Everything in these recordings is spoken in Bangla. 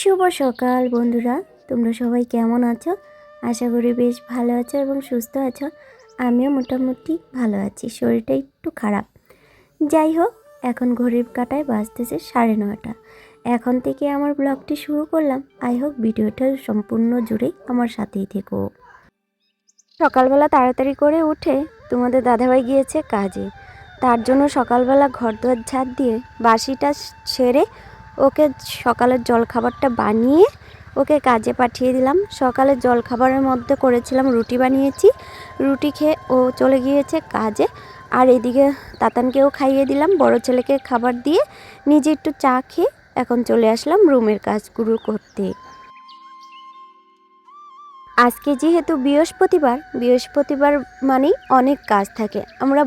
শুভ সকাল বন্ধুরা, তোমরা সবাই কেমন আছো? আশা করি বেশ ভালো আছো এবং সুস্থ আছো। আমিও মোটামুটি ভালো আছি, শরীরটা একটু খারাপ। যাই হোক, এখন ঘড়ির কাঁটায় বাজতেছে 9:30। এখন থেকে আমার ব্লগটি শুরু করলাম। আই হোপ ভিডিওটা সম্পূর্ণ জুড়েই আমার সাথেই থেকো। সকালবেলা তাড়াতাড়ি করে উঠে তোমাদের দাদাভাই গিয়েছে কাজে, তার জন্য সকালবেলা ঘরদোর ঝাড় দিয়ে বাসিটা সেরে ওকে সকালের জলখাবারটা বানিয়ে ওকে কাজে পাঠিয়ে দিলাম। সকালের জলখাবারের মধ্যে করেছিলাম রুটি বানিয়েছি, রুটি খেয়ে ও চলে গিয়েছে কাজে। আর এদিকে তাতানকেও খাইয়ে দিলাম, বড় ছেলেকে খাবার দিয়ে নিজে একটু চা খেয়ে এখন চলে আসলাম রুমের কাজগুলো করতে। আজকে যেহেতু বৃহস্পতিবার মানেই অনেক কাজ থাকে। আমরা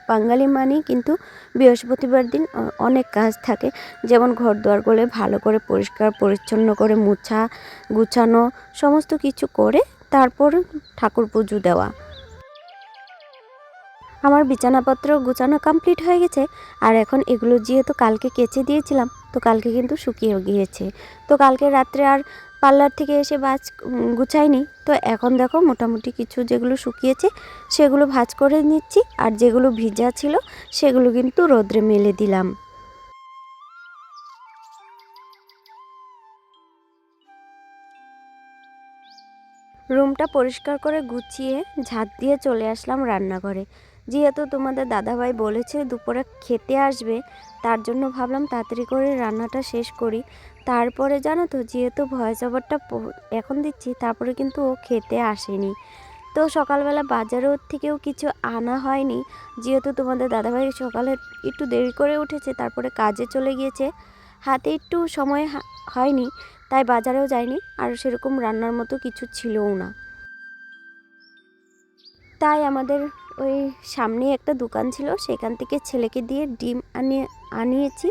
বাঙালি মানেই কিন্তু বৃহস্পতিবার দিন অনেক কাজ থাকে, যেমন ঘর দুয়ারগুলো ভালো করে পরিষ্কার পরিচ্ছন্ন করে মোছা গুছানো সমস্ত কিছু করে তারপর ঠাকুর পুজো দেওয়া। আমার বিছানাপত্র গুছানো কমপ্লিট হয়ে গেছে। আর এখন এগুলো যেহেতু কালকে কেচে দিয়েছিলাম, তো কালকে কিন্তু শুকিয়ে গিয়েছে। তো কালকে রাত্রে আর পার্লার থেকে এসে গুছাইনি। তো এখন দেখো মোটামুটি কিছু যেগুলো শুকিয়েছে সেগুলো ভাঁজ করে নিচ্ছি, আর যেগুলো ভিজা ছিল সেগুলো কিন্তু রোদ্রে মেলে দিলাম। রুমটা পরিষ্কার করে গুছিয়ে ঝাঁট দিয়ে চলে আসলাম রান্নাঘরে। যেহেতু তোমাদের দাদাভাই বলেছে দুপুরে খেতে আসবে, তার জন্য ভাবলাম তাড়াতাড়ি করে রান্নাটা শেষ করি। তারপরে জানো তো, যেহেতু ভয়েস ওভারটা এখন দিচ্ছি, তারপরে কিন্তু ও খেতে আসেনি। তো সকালবেলা বাজারের থেকেও কিছু আনা হয়নি, যেহেতু তোমাদের দাদাভাই সকালে একটু দেরি করে উঠেছে, তারপরে কাজে চলে গিয়েছে, হাতে একটু সময় হয়নি, তাই বাজারেও যায়নি। আর সেরকম রান্নার মতো কিছু ছিলও না। তাই আমাদের ওই সামনে একটা দোকান ছিল, সেখান থেকে ছেলেকে দিয়ে ডিম আনিয়েছি।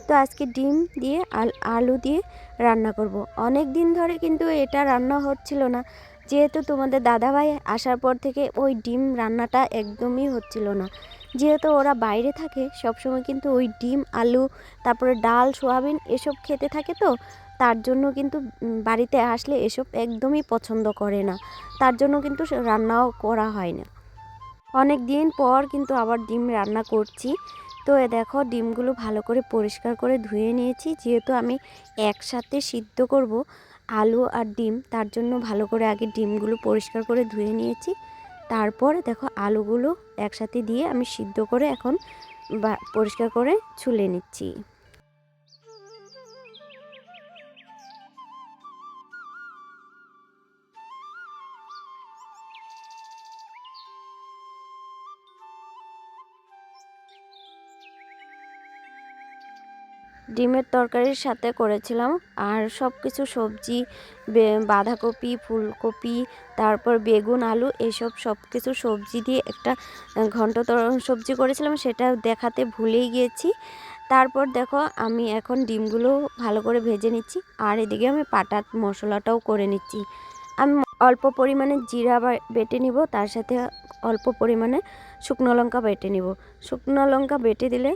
তো আজকে ডিম দিয়ে আলু দিয়ে রান্না করব। অনেক দিন ধরে কিন্তু এটা রান্না হচ্ছিল না, যেহেতু তোমাদের দাদাভাই আসার পর থেকে ওই ডিম রান্নাটা একদমই হচ্ছিল না। যেহেতু ওরা বাইরে থাকে সবসময়, কিন্তু ওই ডিম আলু তারপরে ডাল সোয়াবিন এসব খেতে থাকে, তো তার জন্য কিন্তু বাড়িতে আসলে এসব একদমই পছন্দ করে না। তার জন্য কিন্তু রান্নাও করা হয় না। অনেক দিন পর কিন্তু আবার ডিম রান্না করছি। তো দেখো ডিমগুলো ভালো করে পরিষ্কার করে ধুয়ে নিয়েছি, যেহেতু আমি একসাথে সিদ্ধ করব আলু আর ডিম, তার জন্য ভালো করে আগে ডিমগুলো পরিষ্কার করে ধুয়ে নিয়েছি। তারপর দেখো আলুগুলো একসাথে দিয়ে আমি সিদ্ধ করে এখন পরিষ্কার করে ছুলে নিচ্ছি। ডিমের তরকারির সাথে করেছিলাম আর সব কিছু সবজি, বাঁধাকপি, ফুলকপি, তারপর বেগুন, আলু, এইসব সব কিছু সবজি দিয়ে একটা ঘন্ট সবজি করেছিলাম, সেটা দেখাতে ভুলেই গিয়েছি। তারপর দেখো আমি এখন ডিমগুলো ভালো করে ভেজে নিচ্ছি, আর এদিকে আমি পাটাত মশলাটাও করে নিচ্ছি। আমি অল্প পরিমাণে জিরা বেটে নিব, তার সাথে অল্প পরিমাণে শুকনো লঙ্কা বেটে নিব। শুকনো লঙ্কা বেটে দিলে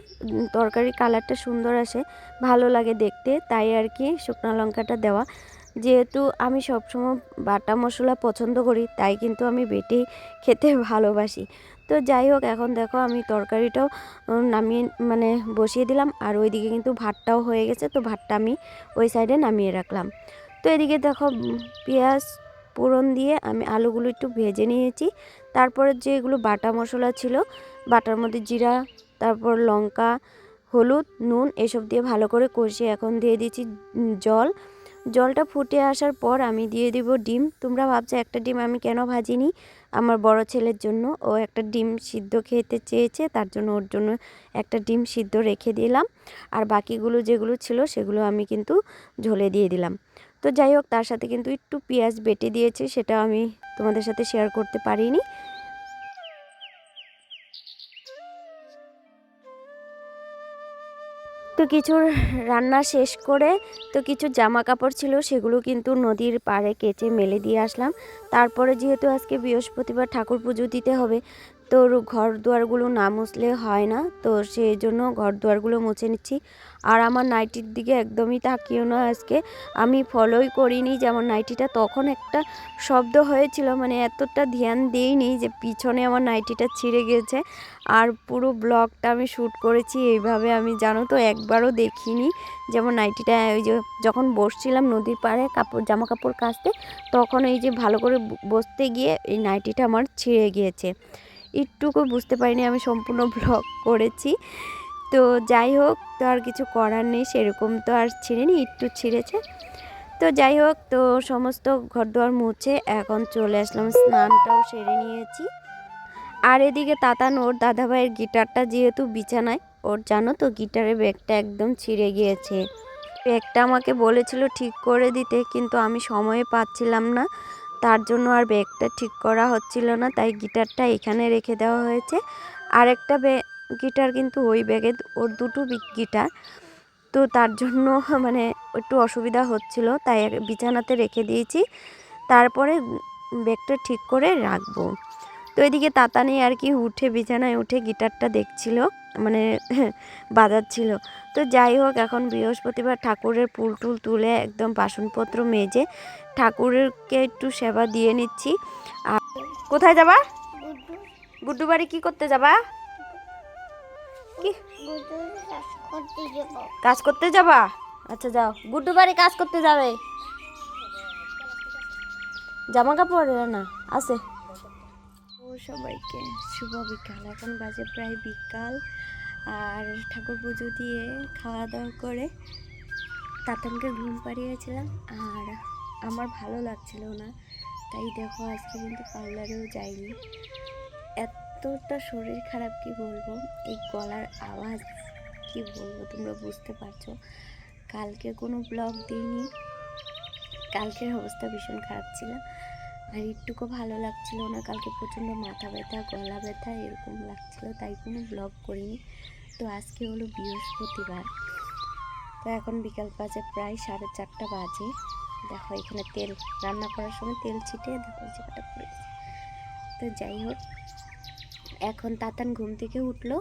তরকারির কালারটা সুন্দর আসে, ভালো লাগে দেখতে, তাই আর কি শুকনো লঙ্কাটা দেওয়া। যেহেতু আমি সবসময় বাটা মশলা পছন্দ করি, তাই কিন্তু আমি বেটেই খেতে ভালোবাসি। তো যাই হোক, এখন দেখো আমি তরকারিটাও নামিয়ে বসিয়ে দিলাম, আর ওইদিকে কিন্তু ভাতটাও হয়ে গেছে। তো ভাতটা আমি ওই সাইডে নামিয়ে রাখলাম। তো এদিকে দেখো পেঁয়াজ ফোড়ন দিয়ে আমি আলুগুলো একটু ভেজে নিয়েছি। তারপরে যেগুলো বাটা মশলা ছিল, বাটার মধ্যে জিরা, তারপর লঙ্কা, হলুদ, নুন এসব দিয়ে ভালো করে কষিয়ে এখন দিয়ে দিয়েছি জলটা ফুটে আসার পর আমি দিয়ে দিব ডিম। তোমরা ভাবছো একটা ডিম আমি কেন ভাজিনি? আমার বড় ছেলের জন্য, ও একটা ডিম সিদ্ধ খেতে চেয়েছে, তার জন্য ওর জন্য একটা ডিম সিদ্ধ রেখে দিলাম। আর বাকিগুলো যেগুলো ছিল সেগুলো আমি কিন্তু ঝোলে দিয়ে দিলাম। তো যাই হোক, তার সাথে কিন্তু একটু পেঁয়াজ বেটে দিয়েছি, সেটা আমি তোমাদের সাথে শেয়ার করতে পারিনি। তো কিছু রান্না শেষ করে তো কিছু জামা কাপড় ছিল, সেগুলো কিন্তু নদীর পাড়ে কেচে মেলে দিয়ে আসলাম। তারপরে যেহেতু আজকে বৃহস্পতিবার ঠাকুর পুজো দিতে হবে, তো ঘর দুয়ারগুলো না মুছলে হয় না, তো সেই জন্য ঘর দুয়ারগুলো মুছে নিচ্ছি। আর আমার নাইটির দিকে একদমই তাকিও না, আজকে আমি ফলোই করিনি যে আমার নাইটিটা তখন একটা শব্দ হয়েছিল, মানে এতটা ধ্যান দিইনি যে পিছনে আমার নাইটিটা ছিঁড়ে গিয়েছে। আর পুরো ব্লগটা আমি শ্যুট করেছি এইভাবে, আমি জানো তো একবারও দেখিনি যে আমার নাইটিটা, ওই যে যখন বসছিলাম নদীর পাড়ে জামা কাপড় কাচতে, তখন এই যে ভালো করে বসতে গিয়ে এই নাইটিটা আমার ছিঁড়ে গিয়েছে। একটুকু বুঝতে পারিনি, আমি সম্পূর্ণ ব্লগ করেছি। তো যাই হোক, তো আর কিছু করার নেই, সেরকম তো আর ছিঁড়েনি, একটু ছিঁড়েছে। তো যাই হোক, তো সমস্ত ঘরদোয়ার মুছে এখন চলে আসলাম, স্নানটাও সেরে নিয়েছি। আর এদিকে তাতান ওর দাদাভাইয়ের গিটারটা যেহেতু বিছানায়, ওর জানো তো গিটারের ব্যাগটা একদম ছিঁড়ে গিয়েছে। ব্যাগটা আমাকে বলেছিল ঠিক করে দিতে, কিন্তু আমি সময়ে পাচ্ছিলাম না, তার জন্য আর ব্যাগটা ঠিক করা হচ্ছিল না, তাই গিটারটা এখানে রেখে দেওয়া হয়েছে। আর একটা গিটার কিন্তু ওই ব্যাগে, ওর দুটো গিটার, তো তার জন্য মানে একটু অসুবিধা হচ্ছিল, তাই বিছানাতে রেখে দিয়েছি, তারপরে ব্যাগটা ঠিক করে রাখবো। তো এদিকে তাতানি আর কি উঠে বিছানায় উঠে গিটারটা দেখছিল, মানে বাজাচ্ছিল। তো যাই হোক, এখন বৃহস্পতিবার ঠাকুরের ফুল টুল তুলে একদম বাসনপত্র মেজে ঠাকুরকে একটু সেবা দিয়ে নিচ্ছি। আর কোথায় যাবা? গুড্ডু বাড়ি কি করতে যাবা? কি কাজ করতে যাবা? আচ্ছা যাও, গুড্ডু বাড়ি কাজ করতে যাবে। জামা কাপড় না আছে। ও সবাইকে শুভ বিকাল, এখন বাজে প্রায় বিকাল। আর ঠাকুর পুজো দিয়ে খাওয়া দাওয়া করে তাতানকে ঘুম পাড়িয়েছিলাম, আর আমার ভালো লাগছিল না, তাই দেখো আজকে কিন্তু পার্লারেও যাইনি। এতটা শরীর খারাপ, কি বলবো, এই গলার আওয়াজ কি বলবো, তোমরা বুঝতে পারছো। কালকে কোনো ব্লগ দিইনি, কালকের অবস্থা ভীষণ খারাপ ছিল, আর একটুকু ভালো লাগছিল না। কালকে প্রচণ্ড মাথা ব্যথা, গলা ব্যথা এরকম লাগছিল, তাই কোনো ব্লগ করিনি। তো আজকে হলো বৃহস্পতিবার, তো এখন বিকাল বাজে প্রায় 4:30 বাজে। দেখো এখানে তেল রান্না করার সময় তেল ছিটে দেখো জায়গাটা পড়ে গেছে। তো যাই হোক, এখন তাতান ঘুম থেকে উঠলো,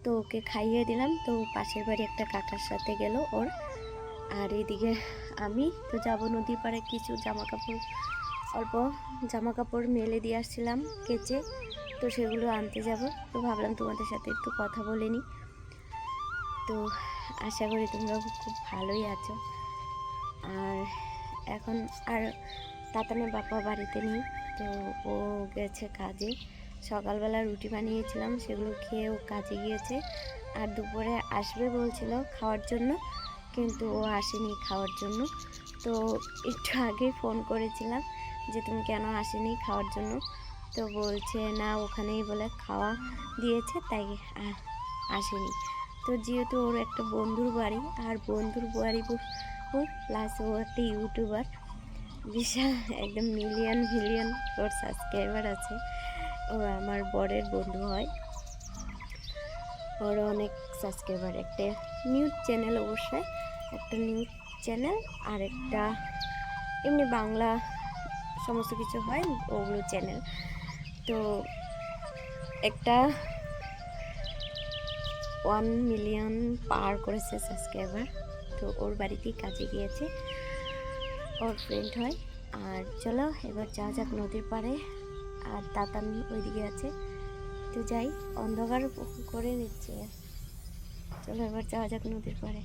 তো ওকে খাইয়ে দিলাম। তো পাশের বাড়ি একটা কাকার সাথে গেল ওর। আর এদিকে আমি তো যাব নদীর পাড়ে, কিছু অল্প জামা কাপড় মেলে দিয়ে আসছিলাম কেচে, তো সেগুলো আনতে যাব। তো ভাবলাম তোমাদের সাথে একটু কথা বলে নিই। তো আশা করি তোমরা খুব ভালোই আছো। আর এখন আর তাতানের বাবা বাড়িতে নেই, তো ও গেছে কাজে। সকালবেলা রুটি বানিয়েছিলাম, সেগুলো খেয়ে ও কাজে গিয়েছে। আর দুপুরে আসবে বলছিল খাওয়ার জন্য, কিন্তু ও আসেনি খাওয়ার জন্য। তো একটু আগেই ফোন করেছিলাম যে তুমি কেন আসেনি খাওয়ার জন্য, তো বলছে না ওখানেই বলে খাওয়া দিয়েছে, তাই আসেনি। তো যেহেতু ওর একটা বন্ধুর বাড়ি, আর বন্ধুর বাড়ি প্লাস ও একটা ইউটিউবার, বিশাল একদম মিলিয়ন ওর সাবস্ক্রাইবার আছে। ও আমার বরের বন্ধু হয়, ওর অনেক সাবস্ক্রাইবার, একটা নিউজ চ্যানেল, অবশ্যই একটা নিউজ চ্যানেল, আর একটা এমনি বাংলা সমস্ত কিছু হয় ওগুলো চ্যানেল। তো একটা 1 মিলিয়ন পার করেছে সাবস্ক্রাইবার। তো ওর বাড়িতেই কাজে গিয়েছে, ওর ফ্রেন্ড হয়। আর চলো এবার যাওয়া যাক নদীর পাড়ে, আর তাতান ওইদিকে আছে। তো যাই, অন্ধকার করে নিচ্ছে, চলো এবার যাওয়া যাক নদীর পাড়ে।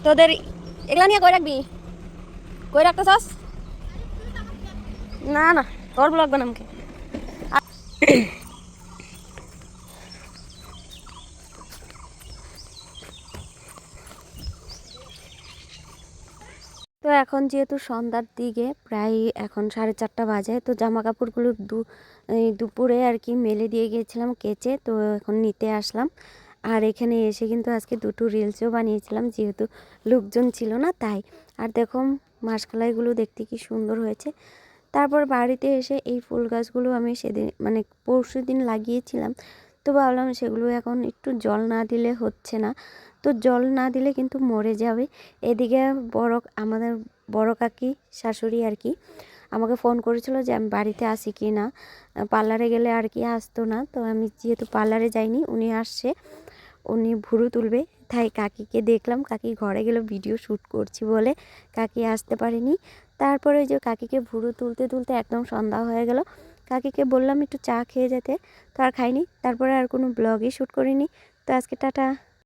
তোদের এগুলা নিয়ে কই রাখবি? কই রাখতে চাস? না না, তোর ব্লগ বানামকে। তো এখন যেহেতু সন্ধ্যার দিকে প্রায় এখন 4:30 বাজে, তো জামা কাপড়গুলো দুপুরে আর কি মেলে দিয়ে গিয়েছিলাম কেচে, তো এখন নিতে আসলাম। আর এখানে এসে কিন্তু আজকে দুটো রিলসও বানিয়েছিলাম, যেহেতু লোকজন ছিল না তাই। আর দেখো মাসকলাইগুলো দেখতে কি সুন্দর হয়েছে। তারপর বাড়িতে এসে এই ফুল গাছগুলো আমি সেদিন মানে পরশু দিন লাগিয়েছিলাম, তো ভাবলাম সেগুলো এখন একটু জল না দিলে হচ্ছে না, তো জল না দিলে কিন্তু মরে যাবে। এদিকে আমাদের বড় কাকি শাশুড়ি আর কি আমাকে ফোন করেছিল যে আমি বাড়িতে আসি কি না, পার্লারে গেলে আর কি আসতো না। তো আমি যেহেতু পার্লারে যাইনি, উনি আসছে, উনি ভুরু তুলবে, তাই কাকিকে দেখলাম। কাকি ঘরে গেল ভিডিও শ্যুট করছি বলে, কাকি আসতে পারেনি। তারপরে ওই যে কাকিকে ভুরু তুলতে তুলতে একদম সন্ধ্যা হয়ে গেল। কাকিকে বললাম একটু চা খেয়ে যেতে, তো আর খাইনি। তারপরে আর কোনো ব্লগই শ্যুট করিনি। তো আজকে টাটা।